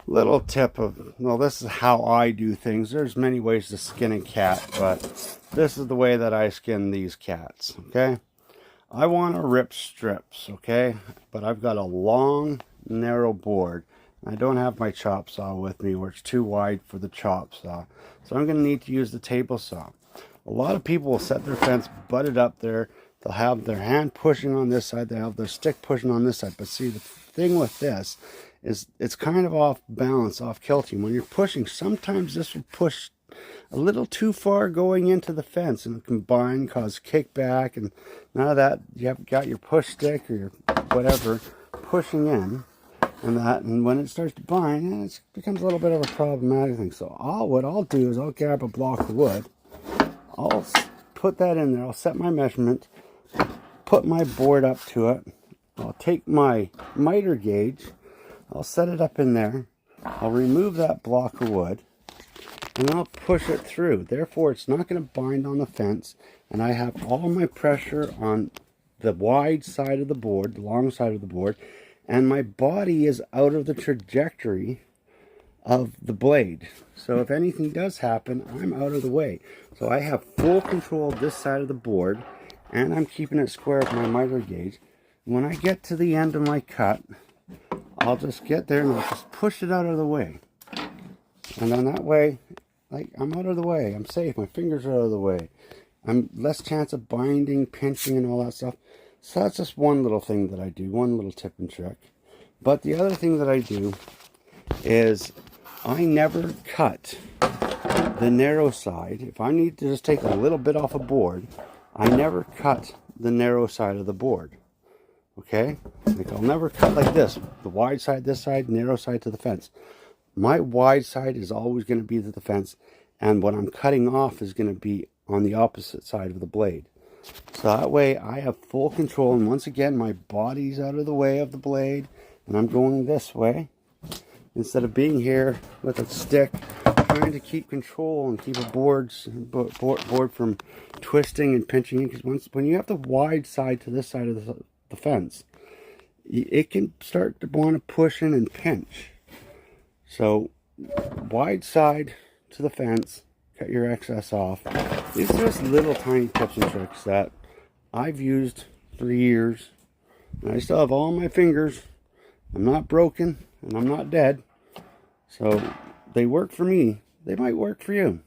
Little tip of, well, this is how I do things. There's many ways to skin a cat, but this is the way that I skin these cats, okay? I want to rip strips, okay? But I've got a long, narrow board. I don't have my chop saw with me, or it's too wide for the chop saw. So I'm going to need to use the table saw. A lot of people will set their fence butted up there. They'll have their hand pushing on this side. They'll have their stick pushing on this side. But see, the thing with this is it's kind of off balance, off kilting. When you're pushing, sometimes this will push a little too far going into the fence, and it can bind, cause kickback, and none of that. You have got your push stick or your whatever pushing in, and when it starts to bind, it becomes a little bit of a problematic thing. So what I'll do is I'll grab a block of wood. I'll put that in there. I'll set my measurement, put my board up to it. I'll take my miter gauge. I'll set it up in there. I'll remove that block of wood, and I'll push it through. Therefore, it's not going to bind on the fence, and I have all my pressure on the wide side of the board, the long side of the board, and my body is out of the trajectory of the blade. So if anything does happen, I'm out of the way. So I have full control of this side of the board, and I'm keeping it square with my miter gauge. When I get to the end of my cut, I'll just get there and I'll just push it out of the way. And then that way, like, I'm out of the way. I'm safe. My fingers are out of the way. I'm less chance of binding, pinching, and all that stuff. So that's just one little thing that I do, one little tip and trick. But the other thing that I do is I never cut the narrow side. If I need to just take a little bit off a board, I never cut the narrow side of the board. Okay? Like, I'll never cut like this. The wide side this side, narrow side to the fence. My wide side is always going to be to the fence, and what I'm cutting off is going to be on the opposite side of the blade. So that way I have full control, and once again my body's out of the way of the blade, and I'm going this way instead of being here with a stick trying to keep control and keep a board from twisting and pinching. Because when you have the wide side to this side of the fence, it can start to want to push in and pinch. So wide side to the fence, cut your excess off. These are just little tiny tips and tricks that I've used for years, and I still have all my fingers. I'm not broken and I'm not dead, so they work for me. They might work for you.